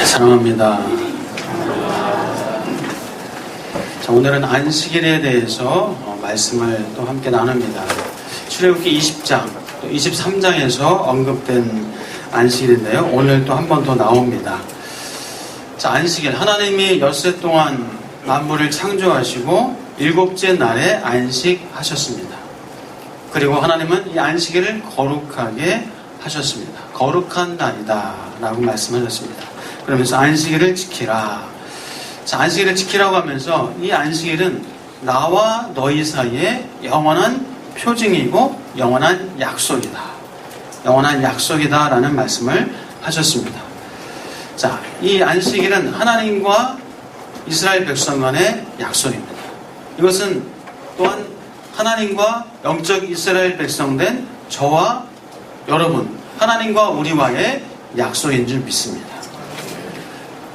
사랑합니다. 자, 오늘은 안식일에 대해서 말씀을 또 함께 나눕니다. 출애굽기 20장, 또 23장에서 언급된 안식일인데요. 오늘 또 한 번 더 나옵니다. 자, 안식일. 하나님이 엿새 동안 만물을 창조하시고 일곱째 날에 안식하셨습니다. 그리고 하나님은 이 안식일을 거룩하게 하셨습니다. 거룩한 날이다 라고 말씀하셨습니다. 그러면서 안식일을 지키라. 자, 안식일을 지키라고 하면서 이 안식일은 나와 너희 사이에 영원한 표징이고 영원한 약속이다. 영원한 약속이다 라는 말씀을 하셨습니다. 자, 이 안식일은 하나님과 이스라엘 백성 간의 약속입니다. 이것은 또한 하나님과 영적 이스라엘 백성 된 저와 여러분, 하나님과 우리와의 약속인 줄 믿습니다.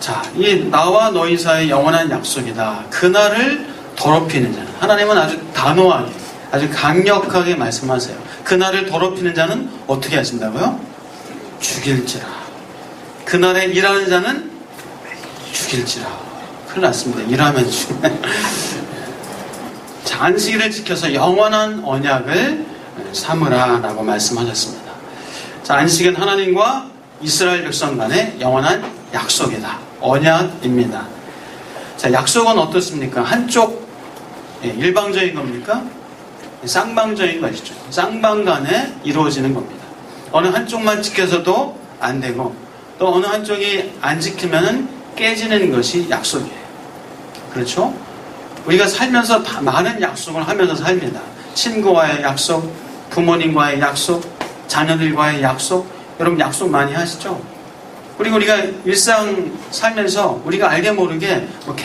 자, 이 나와 너희 사이의 영원한 약속이다. 그날을 더럽히는 자는, 하나님은 아주 단호하게, 아주 강력하게 말씀하세요. 그날을 더럽히는 자는 어떻게 하신다고요? 죽일지라. 그날에 일하는 자는 죽일지라. 큰일 났습니다. 일하면 죽네. 자, 안식일을 지켜서 영원한 언약을 삼으라 라고 말씀하셨습니다. 자, 안식은 하나님과 이스라엘 백성 간의 영원한 약속이다. 언약입니다. 자, 약속은 어떻습니까? 한쪽 일방적인 겁니까? 쌍방적인 것이죠. 쌍방간에 이루어지는 겁니다. 어느 한쪽만 지켜서도 안 되고 또 어느 한쪽이 안 지키면 깨지는 것이 약속이에요. 그렇죠? 우리가 살면서 많은 약속을 하면서 삽니다. 친구와의 약속, 부모님과의 약속, 자녀들과의 약속. 여러분 약속 많이 하시죠? 그리고 우리가 일상 살면서 우리가 알게 모르게 뭐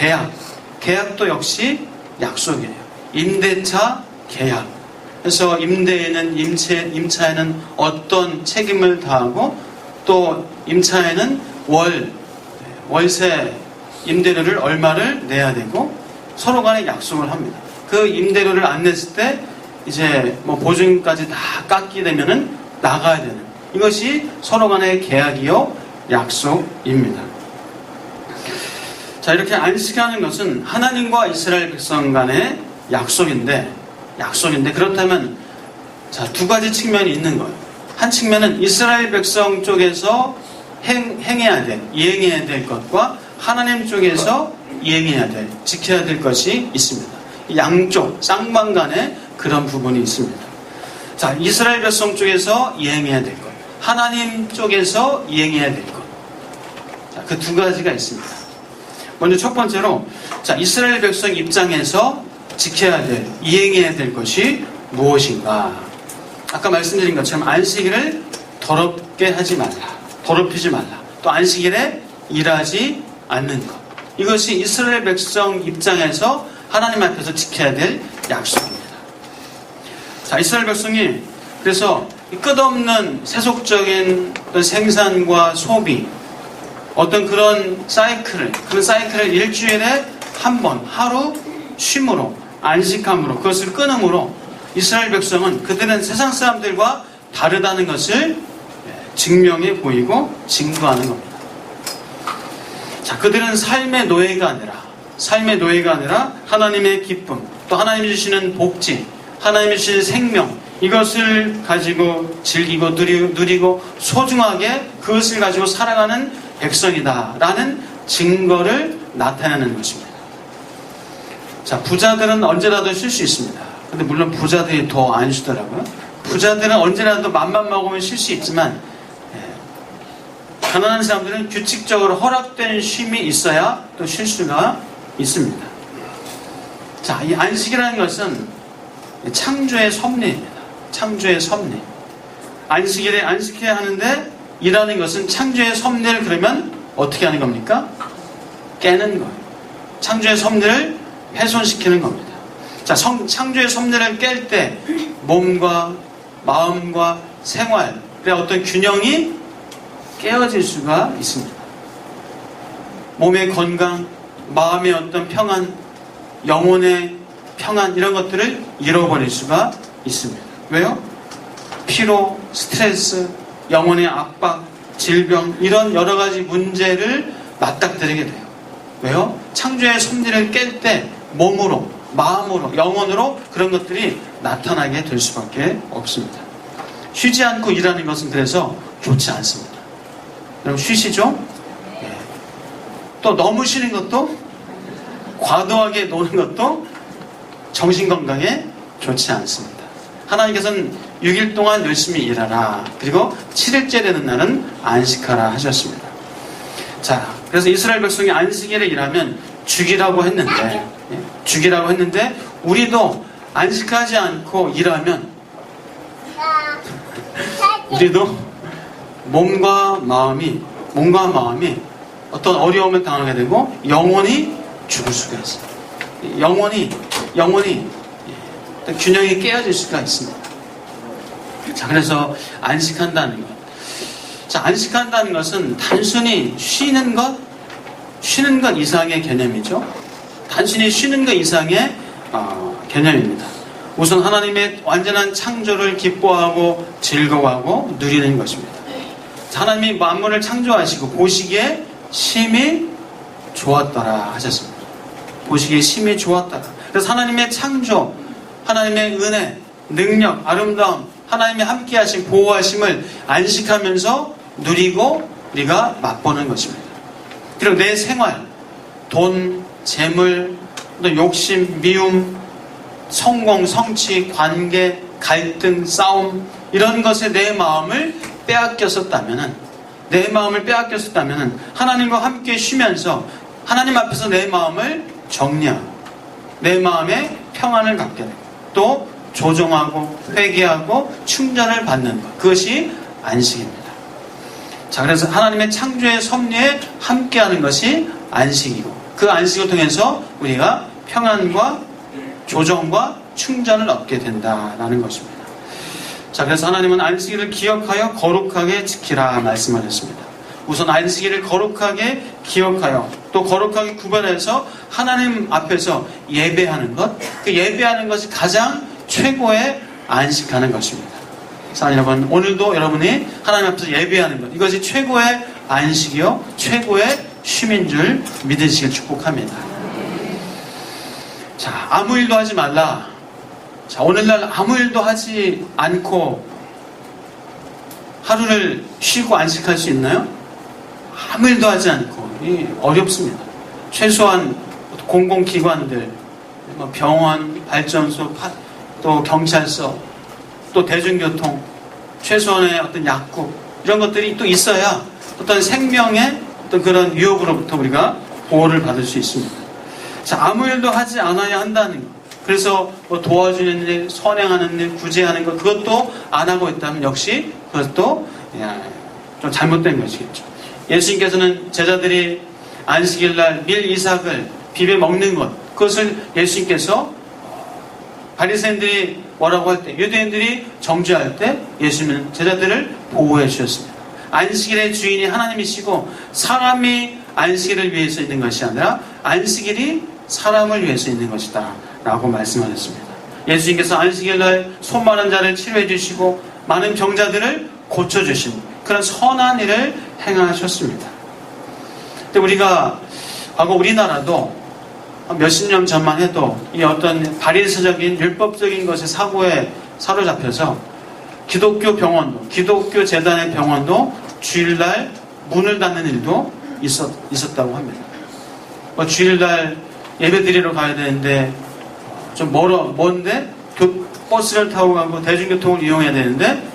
계약도 역시 약속이에요. 임대차 계약. 그래서 임대에는 임차에는 어떤 책임을 다하고 또 임차에는 월세 임대료를 얼마를 내야 되고 서로 간에 약속을 합니다. 그 임대료를 안 냈을 때 이제 뭐 보증까지 다 깎게 되면은 나가야 되는, 이것이 서로 간의 계약이요 약속입니다. 자, 이렇게 안식하는 것은 하나님과 이스라엘 백성 간의 약속인데 그렇다면 자, 두 가지 측면이 있는 거예요. 한 측면은 이스라엘 백성 쪽에서 이행해야 될 것과 하나님 쪽에서 지켜야 될 것이 있습니다. 양쪽 쌍방간에 그런 부분이 있습니다. 자, 이스라엘 백성 쪽에서 이행해야 될 것, 하나님 쪽에서 이행해야 될 것. 자, 그 두 가지가 있습니다. 먼저 첫 번째로, 자, 이스라엘 백성 입장에서 이행해야 될 것이 무엇인가? 아까 말씀드린 것처럼 안식일을 더럽히지 말라. 또 안식일에 일하지 않는 것. 이것이 이스라엘 백성 입장에서 하나님 앞에서 지켜야 될 약속입니다. 자, 이스라엘 백성이 그래서 끝없는 세속적인 생산과 소비, 어떤 그런 사이클을 일주일에 한 번, 하루 쉼으로, 안식함으로, 그것을 끊음으로 이스라엘 백성은 그들은 세상 사람들과 다르다는 것을 증명해 보이고 증거하는 겁니다. 자, 그들은 삶의 노예가 아니라 하나님의 기쁨, 또 하나님이 주시는 복지, 하나님이 주시는 생명, 이것을 가지고 즐기고 누리고 소중하게 그것을 가지고 살아가는 백성이다라는 증거를 나타내는 것입니다. 자, 부자들은 언제라도 쉴 수 있습니다. 근데 물론 부자들이 더 안 쉬더라고요. 부자들은 언제라도 맘만 먹으면 쉴 수 있지만 가난한 사람들은 규칙적으로 허락된 쉼이 있어야 또 쉴 수가 있습니다. 자, 이 안식이라는 것은 창조의 섭리입니다. 창조의 섭리. 안식일에 안식해야 하는데 일하는 것은 창조의 섭리를 그러면 어떻게 하는 겁니까? 깨는 거예요. 창조의 섭리를 훼손시키는 겁니다. 자, 창조의 섭리를 깰 때 몸과 마음과 생활의 어떤 균형이 깨어질 수가 있습니다. 몸의 건강, 마음의 어떤 평안, 영혼의 평안, 이런 것들을 잃어버릴 수가 있습니다. 왜요? 피로, 스트레스, 영혼의 압박, 질병, 이런 여러 가지 문제를 맞닥뜨리게 돼요. 왜요? 창조의 섭리를 깰 때 몸으로, 마음으로, 영혼으로 그런 것들이 나타나게 될 수밖에 없습니다. 쉬지 않고 일하는 것은 그래서 좋지 않습니다. 여러분 쉬시죠? 예. 또 너무 쉬는 것도, 과도하게 노는 것도 정신건강에 좋지 않습니다. 하나님께서는 6일 동안 열심히 일하라, 그리고 7일째 되는 날은 안식하라 하셨습니다. 자, 그래서 이스라엘 백성이 안식일에 일하면 죽이라고 했는데, 죽이라고 했는데 우리도 안식하지 않고 일하면 우리도 몸과 마음이 어떤 어려움을 당하게 되고 영원히 죽을 수가 있어요. 영원히 균형이 깨어질 수가 있습니다. 자, 그래서 안식한다는 것. 자, 안식한다는 것은 단순히 쉬는 것 이상의 개념이죠. 단순히 쉬는 것 이상의 개념입니다. 우선 하나님의 완전한 창조를 기뻐하고 즐거워하고 누리는 것입니다. 하나님이 만물을 창조하시고 보시기에 심히 좋았더라 하셨습니다. 보시기에 심히 좋았더라. 그래서 하나님의 창조, 하나님의 은혜, 능력, 아름다움, 하나님이 함께하신 보호하심을 안식하면서 누리고 우리가 맛보는 것입니다. 그리고 내 생활, 돈, 재물, 또 욕심, 미움, 성공, 성취, 관계, 갈등, 싸움 이런 것에 내 마음을 빼앗겼었다면은 하나님과 함께 쉬면서 하나님 앞에서 내 마음을 정리하고 내 마음에 평안을 갖게 되고 또 조정하고 회개하고 충전을 받는 것, 그것이 안식입니다. 자, 그래서 하나님의 창조의 섭리에 함께하는 것이 안식이고 그 안식을 통해서 우리가 평안과 조정과 충전을 얻게 된다라는 것입니다. 자, 그래서 하나님은 안식일을 기억하여 거룩하게 지키라 말씀하셨습니다. 우선 안식일을 거룩하게 기억하여 또 거룩하게 구별해서 하나님 앞에서 예배하는 것, 그 예배하는 것이 가장 최고의 안식하는 것입니다. 자, 여러분, 오늘도 여러분이 하나님 앞에서 예배하는 것, 이것이 최고의 안식이요 최고의 쉼인 줄 믿으시길 축복합니다. 자, 아무 일도 하지 말라. 자, 오늘날 아무 일도 하지 않고 하루를 쉬고 안식할 수 있나요? 아무 일도 하지 않고 어렵습니다. 최소한 공공기관들, 병원, 발전소, 또 경찰서, 또 대중교통, 최소한의 어떤 약국 이런 것들이 또 있어야 어떤 생명의 어떤 그런 유혹으로부터 우리가 보호를 받을 수 있습니다. 자, 아무 일도 하지 않아야 한다는 것. 그래서 뭐 도와주는 일, 선행하는 일, 구제하는 것, 그것도 안 하고 있다면 역시 그것도 좀 잘못된 것이겠죠. 예수님께서는 제자들이 안식일날 밀 이삭을 비벼 먹는 것, 그것을 예수님께서 바리새인들이 뭐라고 할 때, 유대인들이 정죄할 때 예수님은 제자들을 보호해 주셨습니다. 안식일의 주인이 하나님이시고 사람이 안식일을 위해서 있는 것이 아니라 안식일이 사람을 위해서 있는 것이다 라고 말씀하셨습니다. 예수님께서 안식일날 손 많은 자를 치료해 주시고 많은 병자들을 고쳐주신 그런 선한 일을 행하셨습니다. 근데 우리가 과거 우리나라도 몇십 년 전만 해도 이 어떤 바리새적인 율법적인 것에 사고에 사로잡혀서 기독교 병원도, 기독교 재단의 병원도 주일날 문을 닫는 일도 있었다고 합니다. 주일날 예배 드리러 가야 되는데 좀 먼데 버스를 타고 가고 대중교통을 이용해야 되는데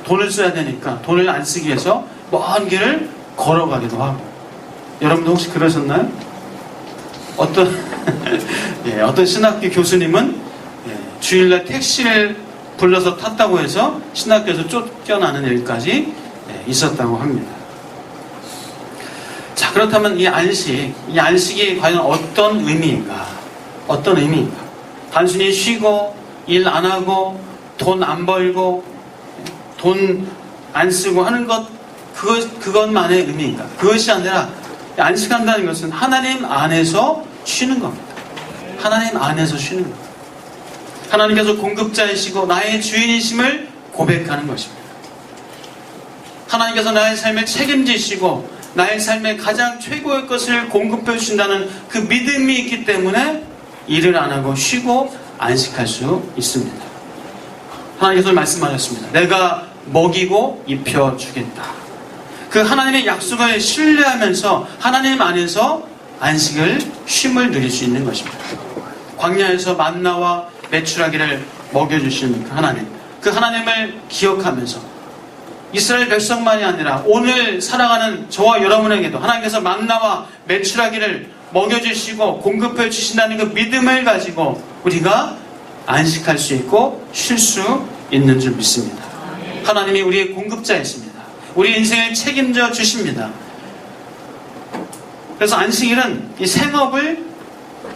돈을 써야 되니까 돈을 안 쓰기 위해서 먼 길을 걸어가기도 하고. 여러분도 혹시 그러셨나요? 어떤 신학교 교수님은 주일날 택시를 불러서 탔다고 해서 신학교에서 쫓겨나는 일까지 있었다고 합니다. 자, 그렇다면 이 안식이 과연 어떤 의미인가? 단순히 쉬고 일 안 하고 돈 안 벌고 돈 안 쓰고 하는 것, 그것만의 의미인가? 그것이 아니라 안식한다는 것은 하나님 안에서 쉬는 겁니다. 하나님 안에서 쉬는 겁니다. 하나님께서 공급자이시고 나의 주인이심을 고백하는 것입니다. 하나님께서 나의 삶을 책임지시고 나의 삶에 가장 최고의 것을 공급해 주신다는 그 믿음이 있기 때문에 일을 안 하고 쉬고 안식할 수 있습니다. 하나님께서 말씀하셨습니다. 내가 먹이고 입혀주겠다. 그 하나님의 약속을 신뢰하면서 하나님 안에서 안식을, 쉼을 누릴 수 있는 것입니다. 광야에서 만나와 메추라기를 먹여주신 그 하나님, 그 하나님을 기억하면서 이스라엘 백성만이 아니라 오늘 살아가는 저와 여러분에게도 하나님께서 만나와 메추라기를 먹여주시고 공급해 주신다는 그 믿음을 가지고 우리가 안식할 수 있고 쉴 수 있는 줄 믿습니다. 하나님이 우리의 공급자이십니다. 우리 인생을 책임져 주십니다. 그래서 안식일은 이 생업을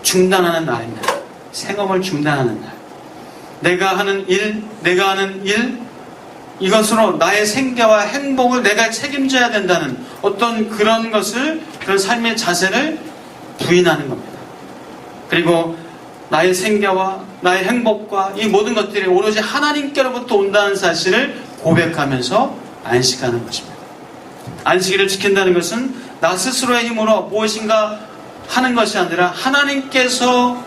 중단하는 날입니다. 생업을 중단하는 날. 내가 하는 일, 이것으로 나의 생계와 행복을 내가 책임져야 된다는 어떤 그런 것을, 그런 삶의 자세를 부인하는 겁니다. 그리고 나의 생계와 나의 행복과 이 모든 것들이 오로지 하나님께로부터 온다는 사실을 고백하면서 안식하는 것입니다. 안식일을 지킨다는 것은 나 스스로의 힘으로 무엇인가 하는 것이 아니라 하나님께서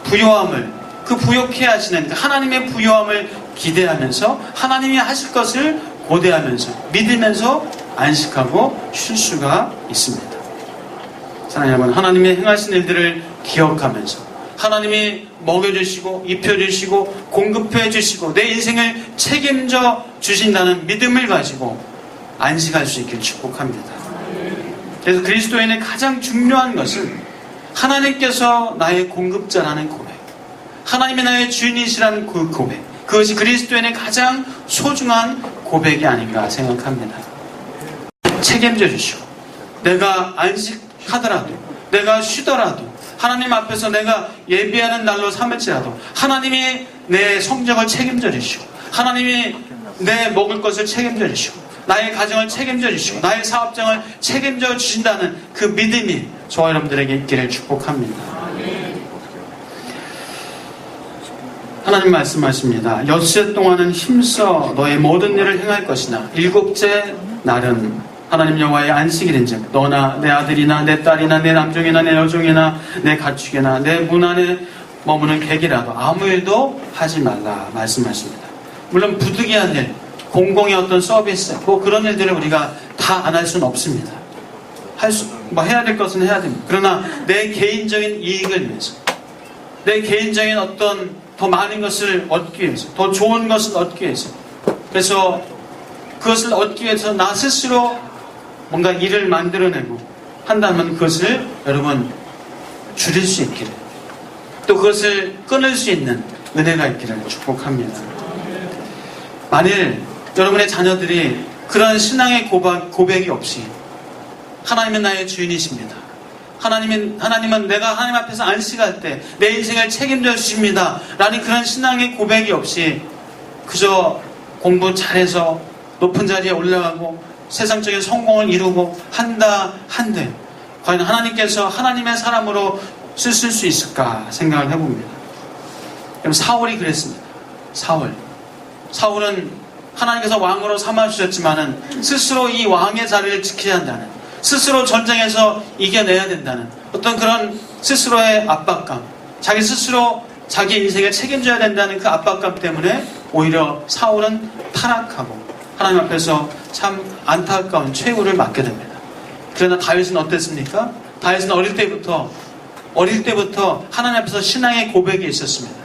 부요함을, 그 부요케 하시는 그 하나님의 부요함을 기대하면서 하나님이 하실 것을 고대하면서 믿으면서 안식하고 쉴 수가 있습니다. 사랑하는 여러분, 하나님의 행하신 일들을 기억하면서 하나님이 먹여주시고 입혀주시고 공급해주시고 내 인생을 책임져 주신다는 믿음을 가지고 안식할 수 있길 축복합니다. 그래서 그리스도인의 가장 중요한 것은 하나님께서 나의 공급자라는 고백, 하나님이 나의 주인이시라는 그 고백, 그것이 그리스도인의 가장 소중한 고백이 아닌가 생각합니다. 책임져 주시고 내가 안식하더라도, 내가 쉬더라도, 하나님 앞에서 내가 예비하는 날로 삼을지라도 하나님이 내 성적을 책임져 주시고 하나님이 내 먹을 것을 책임져 주시고 나의 가정을 책임져 주시고 나의 사업장을 책임져 주신다는 그 믿음이 저와 여러분들에게 있기를 축복합니다. 하나님 말씀하십니다. 엿새 동안은 힘써 너의 모든 일을 행할 것이나 일곱째 날은 하나님 여호와의 안식일인즉 너나 내 아들이나 내 딸이나 내 남종이나 내 여종이나 내 가축이나 내 문 안에 머무는 객이라도 아무 일도 하지 말라 말씀하십니다. 물론 부득이한 일, 공공의 어떤 서비스, 뭐 그런 일들을 우리가 다 안 할 수는 없습니다. 해야 될 것은 해야 됩니다. 그러나 내 개인적인 이익을 위해서, 내 개인적인 어떤 더 많은 것을 얻기 위해서, 더 좋은 것을 얻기 위해서, 그래서 그것을 얻기 위해서 나 스스로 뭔가 일을 만들어내고 한다면 그것을 여러분 줄일 수 있기를, 또 그것을 끊을 수 있는 은혜가 있기를 축복합니다. 만일 여러분의 자녀들이 그런 신앙의 고백이 없이 하나님은 나의 주인이십니다, 하나님은 내가 하나님 앞에서 안식할 때 내 인생을 책임져 주십니다 라는 그런 신앙의 고백이 없이 그저 공부 잘해서 높은 자리에 올라가고 세상적인 성공을 이루고 한데 과연 하나님께서 하나님의 사람으로 쓰실 수 있을까 생각을 해봅니다. 그럼 사울이 그랬습니다. 사울은 하나님께서 왕으로 삼아주셨지만은 스스로 이 왕의 자리를 지켜야 한다는, 스스로 전쟁에서 이겨내야 된다는 어떤 그런 스스로의 압박감, 자기 스스로 자기 인생을 책임져야 된다는 그 압박감 때문에 오히려 사울은 타락하고 하나님 앞에서 참 안타까운 최후를 맞게 됩니다. 그러나 다윗은 어땠습니까? 다윗은 어릴 때부터 하나님 앞에서 신앙의 고백이 있었습니다.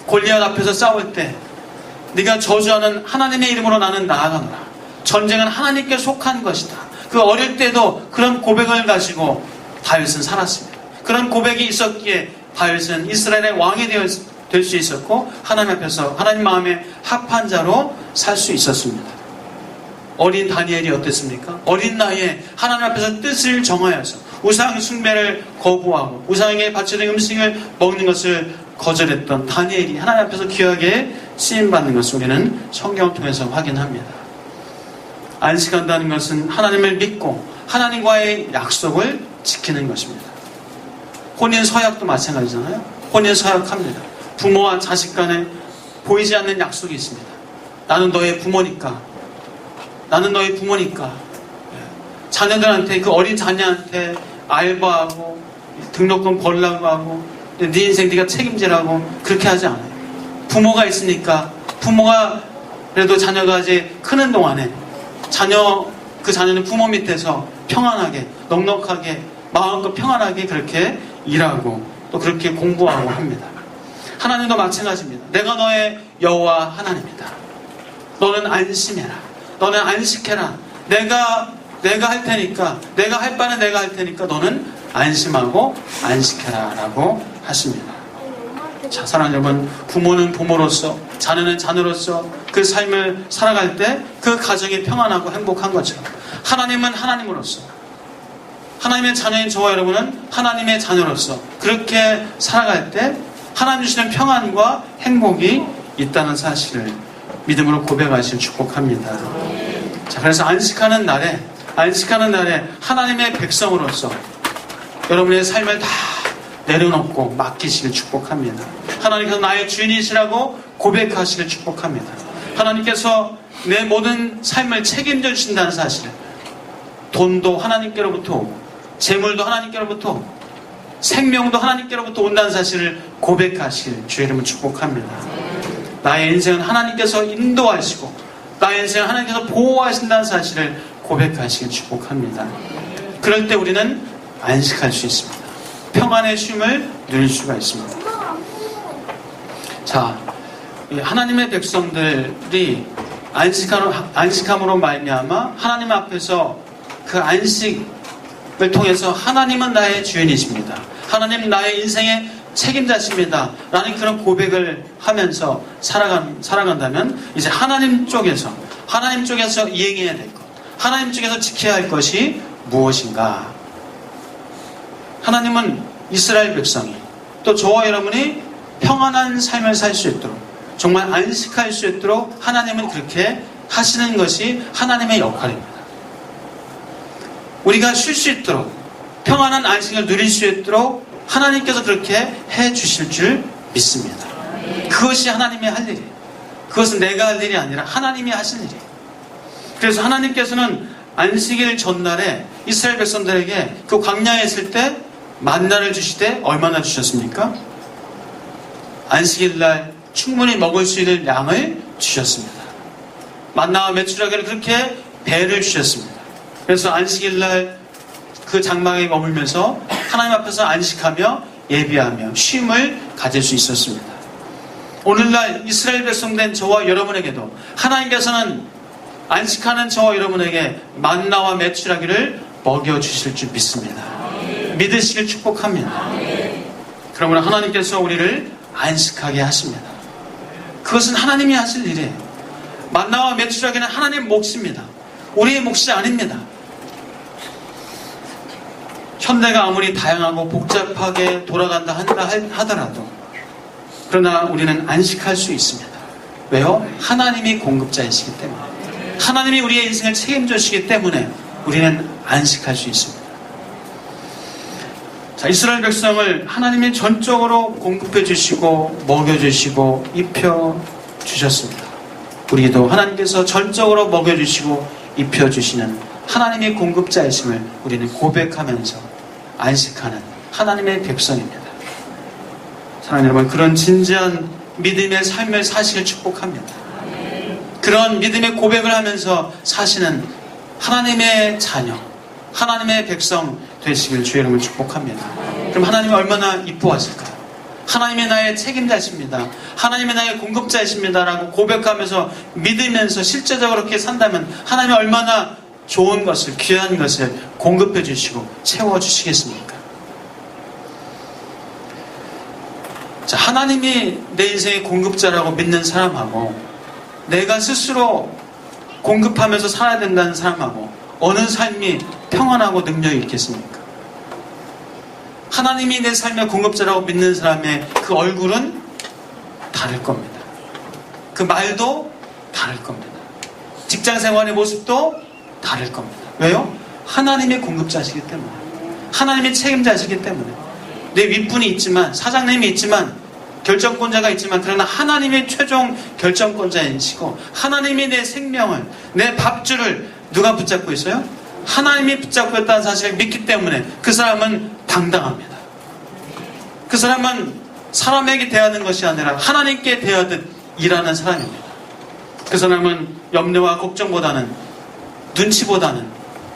골리앗 앞에서 싸울 때 네가 저주하는 하나님의 이름으로 나는 나아가노라. 전쟁은 하나님께 속한 것이다. 그 어릴 때도 그런 고백을 가지고 다윗은 살았습니다. 그런 고백이 있었기에 다윗은 이스라엘의 왕이 될 수 있었고 하나님 앞에서 하나님 마음에 합한 자로 살 수 있었습니다. 어린 다니엘이 어땠습니까? 어린 나이에 하나님 앞에서 뜻을 정하여서 우상 숭배를 거부하고 우상에게 바치는 음식을 먹는 것을 거절했던 다니엘이 하나님 앞에서 귀하게 쓰임받는 것을 우리는 성경을 통해서 확인합니다. 안식한다는 것은 하나님을 믿고 하나님과의 약속을 지키는 것입니다. 혼인 서약도 마찬가지잖아요. 혼인 서약합니다. 부모와 자식 간에 보이지 않는 약속이 있습니다. 나는 너의 부모니까 자녀들한테, 그 어린 자녀한테 알바하고 등록금 벌라고 하고 네 인생 네가 책임지라고 그렇게 하지 않아요. 부모가 있으니까 부모가 그래도 자녀가 이제 크는 동안에 그 자녀는 부모 밑에서 평안하게 넉넉하게 마음껏 평안하게 그렇게 일하고 또 그렇게 공부하고 합니다. 하나님도 마찬가지입니다. 내가 너의 여호와 하나님이다. 너는 안심해라. 너는 안식해라. 내가 할 테니까, 내가 할 바는 내가 할 테니까 너는 안심하고 안식해라 라고 하십니다. 자, 사랑하는 여러분, 부모는 부모로서, 자녀는 자녀로서 그 삶을 살아갈 때 그 가정이 평안하고 행복한 것처럼 하나님은 하나님으로서, 하나님의 자녀인 저와 여러분은 하나님의 자녀로서 그렇게 살아갈 때 하나님 주시는 평안과 행복이 있다는 사실을 믿음으로 고백하시길 축복합니다. 자, 그래서 안식하는 날에 하나님의 백성으로서 여러분의 삶을 다 내려놓고 맡기시길 축복합니다. 하나님께서 나의 주인이시라고 고백하시길 축복합니다. 하나님께서 내 모든 삶을 책임져 주신다는 사실, 돈도 하나님께로부터 오고 재물도 하나님께로부터 오고 생명도 하나님께로부터 온다는 사실을 고백하시길 주의 이름으로 축복합니다. 나의 인생은 하나님께서 인도하시고 나의 인생은 하나님께서 보호하신다는 사실을 고백하시길 축복합니다. 그럴 때 우리는 안식할 수 있습니다. 평안의 쉼을 누릴 수가 있습니다. 자, 하나님의 백성들이 안식함으로 말미암아 하나님 앞에서 그 안식을 통해서 하나님은 나의 주인이십니다. 하나님 나의 인생의 책임자십니다. 라는 그런 고백을 하면서 살아간다면 이제 하나님 쪽에서 이행해야 될 것, 하나님 쪽에서 지켜야 할 것이 무엇인가? 하나님은 이스라엘 백성이 또 저와 여러분이 평안한 삶을 살 수 있도록 정말 안식할 수 있도록 하나님은 그렇게 하시는 것이 하나님의 역할입니다. 우리가 쉴 수 있도록 평안한 안식을 누릴 수 있도록 하나님께서 그렇게 해 주실 줄 믿습니다. 그것이 하나님이 할 일이에요. 그것은 내가 할 일이 아니라 하나님이 하실 일이에요. 그래서 하나님께서는 안식일 전날에 이스라엘 백성들에게 그 광야에 있을 때 만나를 주시되 얼마나 주셨습니까? 안식일 날 충분히 먹을 수 있는 양을 주셨습니다. 만나와 메추라기를 그렇게 배를 주셨습니다. 그래서 안식일 날 그 장막에 머물면서 하나님 앞에서 안식하며 예비하며 쉼을 가질 수 있었습니다. 오늘날 이스라엘 백성된 저와 여러분에게도 하나님께서는 안식하는 저와 여러분에게 만나와 메추라기를 먹여주실 줄 믿습니다. 믿으시길 축복합니다. 그러므로 하나님께서 우리를 안식하게 하십니다. 그것은 하나님이 하실 일이에요. 만나와 메추라기는 하나님의 몫입니다. 우리의 몫이 아닙니다. 현대가 아무리 다양하고 복잡하게 돌아간다 하더라도 그러나 우리는 안식할 수 있습니다. 왜요? 하나님이 공급자이시기 때문에, 하나님이 우리의 인생을 책임져 주시기 때문에 우리는 안식할 수 있습니다. 자, 이스라엘 백성을 하나님이 전적으로 공급해 주시고 먹여 주시고 입혀 주셨습니다. 우리도 하나님께서 전적으로 먹여 주시고 입혀 주시는 하나님의 공급자이심을 우리는 고백하면서 안식하는 하나님의 백성입니다. 사랑하는 여러분, 그런 진지한 믿음의 삶을 사시길 축복합니다. 그런 믿음의 고백을 하면서 사시는 하나님의 자녀, 하나님의 백성 되시길 주의 이름으로 축복합니다. 그럼 하나님이 얼마나 이뻐하실까요? 하나님이 나의 책임자십니다. 하나님이 나의 공급자이십니다. 라고 고백하면서 믿으면서 실제적으로 그렇게 산다면 하나님이 얼마나 좋은 것을, 귀한 것을 공급해 주시고 채워주시겠습니까? 자, 하나님이 내 인생의 공급자라고 믿는 사람하고 내가 스스로 공급하면서 살아야 된다는 사람하고 어느 삶이 평안하고 능력이 있겠습니까? 하나님이 내 삶의 공급자라고 믿는 사람의 그 얼굴은 다를 겁니다. 그 말도 다를 겁니다. 직장 생활의 모습도 다를 겁니다. 왜요? 하나님의 공급자시기 때문에, 하나님의 책임자시기 때문에. 내 윗분이 있지만, 사장님이 있지만, 결정권자가 있지만, 그러나 하나님의 최종 결정권자이시고 하나님이 내 생명을, 내 밥줄을 누가 붙잡고 있어요? 하나님이 붙잡고 있다는 사실을 믿기 때문에 그 사람은 당당합니다. 그 사람은 사람에게 대하는 것이 아니라 하나님께 대하듯 일하는 사람입니다. 그 사람은 염려와 걱정보다는, 눈치보다는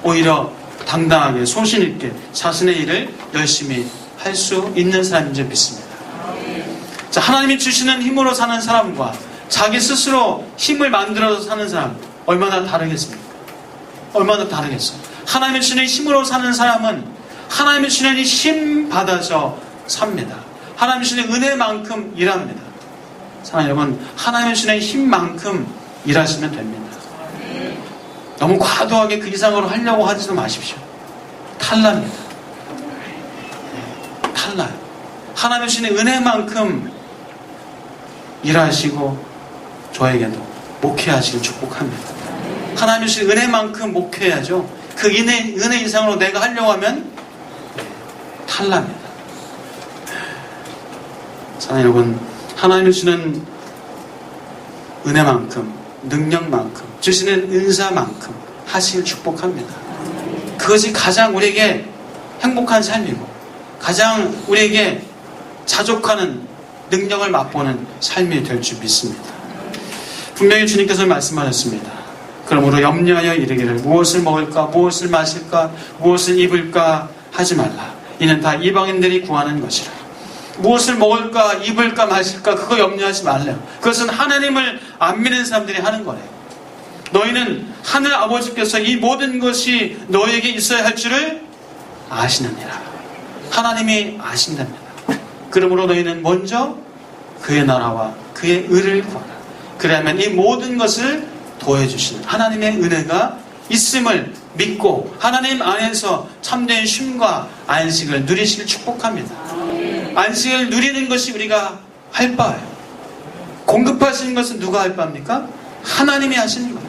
오히려 당당하게 소신 있게 자신의 일을 열심히 할 수 있는 사람인 줄 믿습니다. 자, 하나님이 주시는 힘으로 사는 사람과 자기 스스로 힘을 만들어서 사는 사람, 얼마나 다르겠습니까? 얼마나 다르겠어요? 하나님이 주시는 힘으로 사는 사람은 하나님이 주시는 힘 받아서 삽니다. 하나님이 주시는 은혜만큼 일합니다. 사랑하는 여러분, 하나님이 주시는 힘만큼 일하시면 됩니다. 너무 과도하게 그 이상으로 하려고 하지도 마십시오. 탈납니다. 탈나요. 하나님이 주시는 은혜만큼 일하시고 저에게도 목회하시길 축복합니다. 하나님이 주신 은혜만큼 목회해야죠. 그 은혜 이상으로 내가 하려고 하면 탈납니다. 사랑하는 여러분, 하나님이 주시는 은혜만큼, 능력만큼, 주시는 은사만큼 하시길 축복합니다. 그것이 가장 우리에게 행복한 삶이고 가장 우리에게 자족하는 능력을 맛보는 삶이 될 줄 믿습니다. 분명히 주님께서 말씀하셨습니다. 그러므로 염려하여 이르기를 무엇을 먹을까, 무엇을 마실까, 무엇을 입을까 하지 말라. 이는 다 이방인들이 구하는 것이라. 무엇을 먹을까, 입을까, 마실까 그거 염려하지 말래요. 그것은 하나님을 안 믿는 사람들이 하는 거래요. 너희는 하늘 아버지께서 이 모든 것이 너에게 있어야 할 줄을 아시느니라. 하나님이 아신답니다. 그러므로 너희는 먼저 그의 나라와 그의 의를 구하라. 그러면 이 모든 것을 도와주시는 하나님의 은혜가 있음을 믿고 하나님 안에서 참된 쉼과 안식을 누리시길 축복합니다. 안식을 누리는 것이 우리가 할 바예요. 공급하시는 것은 누가 할 바입니까? 하나님이 하시는 거예요.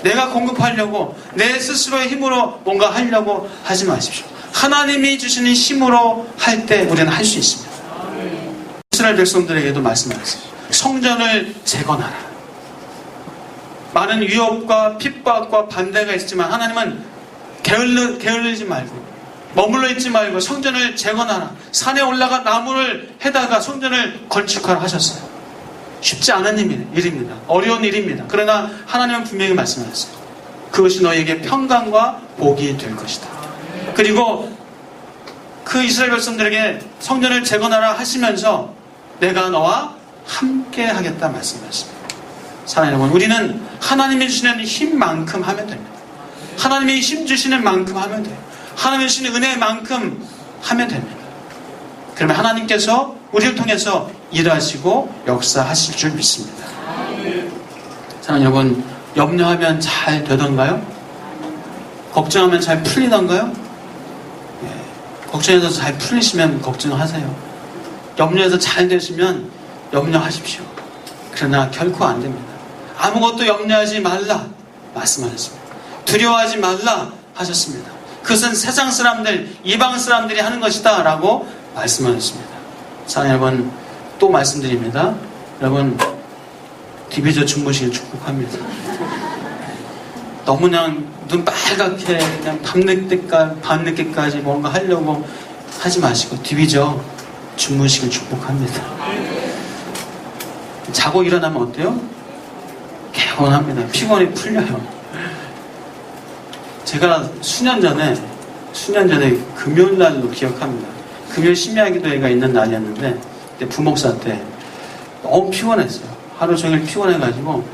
내가 공급하려고 내 스스로의 힘으로 뭔가 하려고 하지 마십시오. 하나님이 주시는 힘으로 할 때 우리는 할 수 있습니다. 이스라엘 백성들에게도 말씀하셨어요. 성전을 재건하라. 많은 위협과 핍박과 반대가 있지만 하나님은 게을르지 말고 머물러 있지 말고 성전을 재건하라. 산에 올라가 나무를 해다가 성전을 건축하라 하셨어요. 쉽지 않은 일입니다. 어려운 일입니다. 그러나 하나님은 분명히 말씀하셨어요. 그것이 너에게 평강과 복이 될 것이다. 그리고 그 이스라엘 백성들에게 성전을 재건하라 하시면서 내가 너와 함께 하겠다 말씀하셨습니다. 사랑하는 여러분, 우리는 하나님이 주시는 힘만큼 하면 됩니다. 하나님이 힘 주시는 만큼 하면 돼요. 하나님이 주시는 은혜만큼 하면 됩니다. 그러면 하나님께서 우리를 통해서 일하시고 역사하실 줄 믿습니다. 사랑하는 여러분, 염려하면 잘 되던가요? 걱정하면 잘 풀리던가요? 걱정해서 잘 풀리시면 걱정하세요. 염려해서 잘 되시면 염려하십시오. 그러나 결코 안 됩니다. 아무것도 염려하지 말라 말씀하셨습니다. 두려워하지 말라 하셨습니다. 그것은 세상 사람들, 이방 사람들이 하는 것이다 라고 말씀하셨습니다. 사랑하는 여러분, 또 말씀드립니다. 여러분, 디비저 주무시길 축복합니다. 너무 그냥 눈 빨갛게 그냥 밤늦게까지 뭔가 하려고 하지 마시고 디비저 주무시길 축복합니다. 자고 일어나면 어때요? 개운합니다. 피곤이 풀려요. 제가 수년 전에 금요일 날로 기억합니다. 금요일 심야기도회가 있는 날이었는데 그때 부목사 때 너무 피곤했어요. 하루 종일 피곤해가지고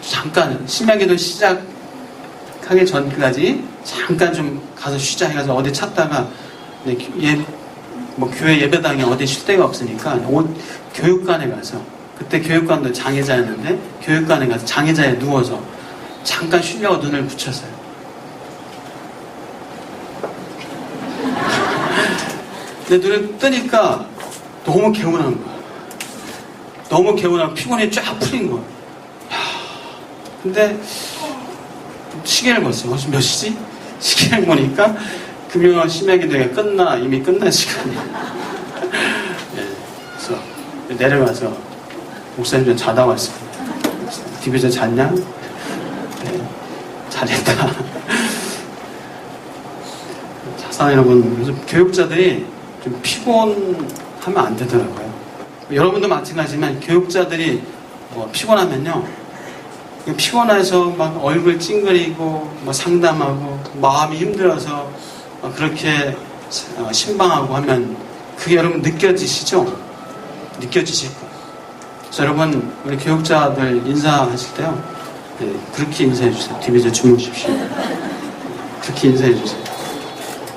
잠깐 심야기도 시작하기 전까지 잠깐 좀 가서 쉬자 해가지고 어디 찾다가 교회 예배당에 어디 쉴 데가 없으니까 교육관에 가서, 그때 교육관도 장애자였는데 교육관에 가서 장애자에 누워서 잠깐 쉬려고 눈을 붙였어요. 내 눈을 뜨니까 너무 개운한 거야. 너무 개운하고 피곤이 쫙 풀린 거야. 근데 시계를 봤어요. 벌써 몇 시지? 시계를 보니까 금요일 심야기도회가 이미 끝난 시간이에요. 그래서 내려가서 목사님 좀 자다 왔습니다. 디비저 잤냐? 네, 잘했다. 사랑 여러분, 요즘 교육자들이 좀 피곤하면 안 되더라고요. 여러분도 마찬가지지만 교육자들이 피곤하면요, 피곤해서 막 얼굴 찡그리고 막 상담하고 마음이 힘들어서 그렇게 신방하고 하면 그게 여러분 느껴지시죠? 느껴지실 거예요. 그래서 여러분, 우리 교육자들 인사하실 때요, 네, 그렇게 인사해 주세요. 디비저 주무십시오. 그렇게 인사해 주세요.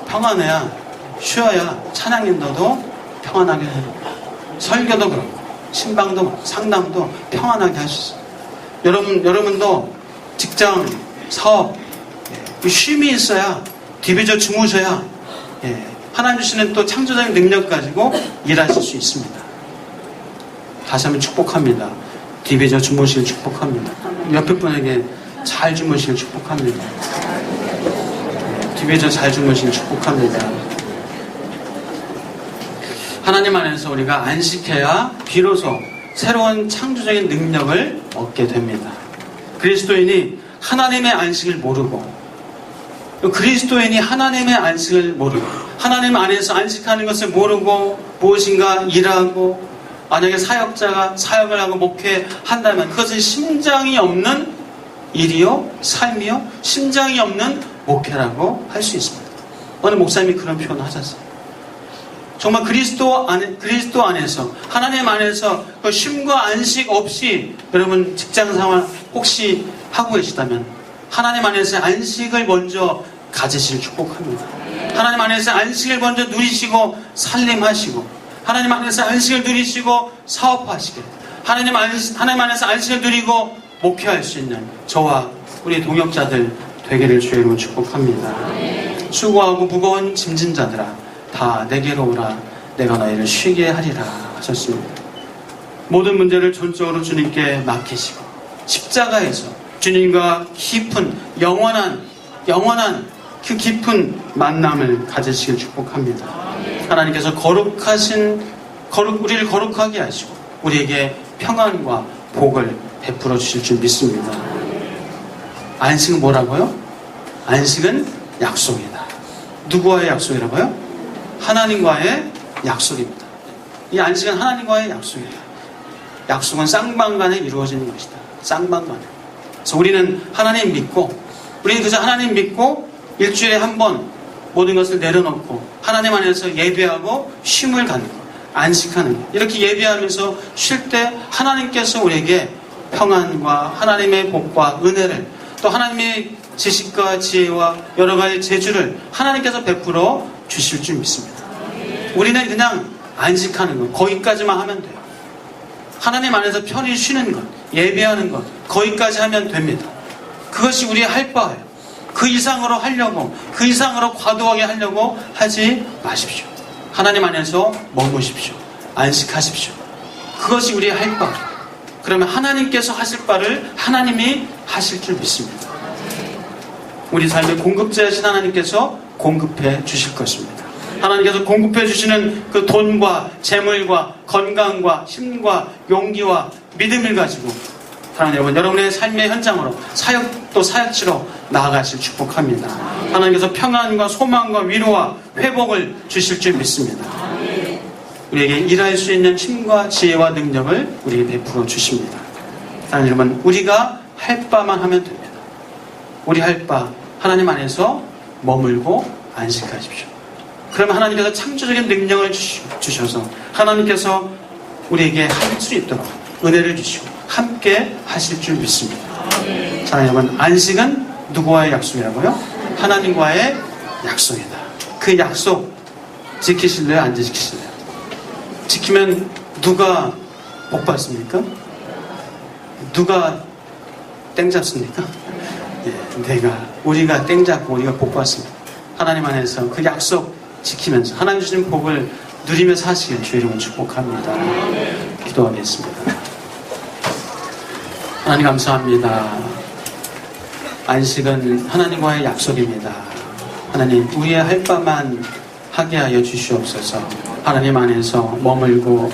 평안해야, 쉬어야 찬양 인도도 평안하게 해요. 설교도 그렇고 신방도 그렇고 상담도 평안하게 할 수 있어요. 여러분도 직장, 사업, 쉼이 있어야, 디비저 주무셔야, 하나님 주시는 또 창조적인 능력 가지고 일하실 수 있습니다. 다시 한번 축복합니다. 디비저 주무시길 축복합니다. 옆에 분에게 잘 주무시길 축복합니다. 디비저 잘 주무시길 축복합니다. 하나님 안에서 우리가 안식해야 비로소 새로운 창조적인 능력을 얻게 됩니다. 그리스도인이 하나님의 안식을 모르고, 그리스도인이 하나님의 안식을 모르고, 하나님 안에서 안식하는 것을 모르고 무엇인가 일하고, 만약에 사역자가 사역을 하고 목회한다면 그것은 심장이 없는 일이요, 삶이요, 심장이 없는 목회라고 할 수 있습니다. 어느 목사님이 그런 표현을 하셨어요. 정말 그리스도 안에서, 하나님 안에서 그 쉼과 안식 없이 여러분 직장 생활 혹시 하고 계시다면 하나님 안에서 안식을 먼저 가지실 축복합니다. 하나님 안에서 안식을 먼저 누리시고 살림하시고, 하나님 안에서 안식을 누리시고 사업하시게, 하나님 안에서 안식을 누리고 목회할 수 있는 저와 우리 동역자들 되기를 주의 이름으로 축복합니다. 수고하고 무거운 짐진 자들아 다 내게로 오라, 내가 너희를 쉬게 하리라 하셨습니다. 모든 문제를 전적으로 주님께 맡기시고 십자가에서 주님과 깊은 영원한 그 깊은 만남을 가지시길 축복합니다. 하나님께서 우리를 거룩하게 하시고 우리에게 평안과 복을 베풀어 주실 줄 믿습니다. 안식은 뭐라고요? 안식은 약속이다. 누구와의 약속이라고요? 하나님과의 약속입니다. 이 안식은 하나님과의 약속이다. 약속은 쌍방간에 이루어지는 것이다. 쌍방간에. 그래서 우리는 하나님 믿고, 우리는 그저 하나님 믿고 일주일에 한 번 모든 것을 내려놓고 하나님 안에서 예배하고 쉼을 갖는 것, 안식하는 것, 이렇게 예배하면서 쉴 때 하나님께서 우리에게 평안과 하나님의 복과 은혜를, 또 하나님의 지식과 지혜와 여러 가지 재주를 하나님께서 베풀어 주실 줄 믿습니다. 우리는 그냥 안식하는 것, 거기까지만 하면 돼요. 하나님 안에서 편히 쉬는 것, 예배하는 것, 거기까지 하면 됩니다. 그것이 우리의 할 바예요. 그 이상으로 하려고, 그 이상으로 과도하게 하려고 하지 마십시오. 하나님 안에서 머무십시오. 안식하십시오. 그것이 우리의 할 바. 그러면 하나님께서 하실 바를 하나님이 하실 줄 믿습니다. 우리 삶의 공급자이신 하나님께서 공급해 주실 것입니다. 하나님께서 공급해 주시는 그 돈과 재물과 건강과 힘과 용기와 믿음을 가지고 사랑하는 여러분, 여러분의 삶의 현장으로 사역도 사역지로 나아가실 축복합니다. 하나님께서 평안과 소망과 위로와 회복을 주실 줄 믿습니다. 우리에게 일할 수 있는 힘과 지혜와 능력을 우리에게 베풀어 주십니다. 사랑하는 여러분, 우리가 할 바만 하면 됩니다. 우리 할 바 하나님 안에서 머물고 안식하십시오. 그러면 하나님께서 창조적인 능력을 주셔서 하나님께서 우리에게 할 수 있도록 은혜를 주시고 함께 하실 줄 믿습니다. 자, 여러분, 안식은 누구와의 약속이라고요? 하나님과의 약속이다. 그 약속 지키실래요? 안 지키실래요? 지키면 누가 복 받습니까? 누가 땡 잡습니까? 우리가 땡 잡고 우리가 복 받습니다. 하나님 안에서 그 약속 지키면서 하나님 주신 복을 누리면서 사시길 주의 이름으로 축복합니다. 기도하겠습니다. 하나님 감사합니다. 안식은 하나님과의 약속입니다. 하나님, 우리의 할 바만 하게 하여 주시옵소서. 하나님 안에서 머물고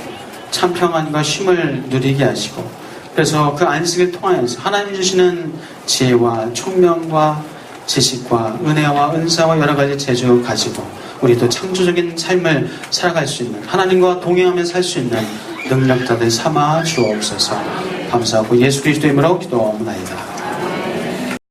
참 평안과 쉼을 누리게 하시고, 그래서 그 안식을 통하여서 하나님 주시는 지혜와 총명과 지식과 은혜와 은사와 여러 가지 재주 가지고 우리도 창조적인 삶을 살아갈 수 있는, 하나님과 동행하며 살 수 있는 능력자들 삼아 주옵소서. 감사하고 예수 그리스도의 이름으로 기도하옵나이다.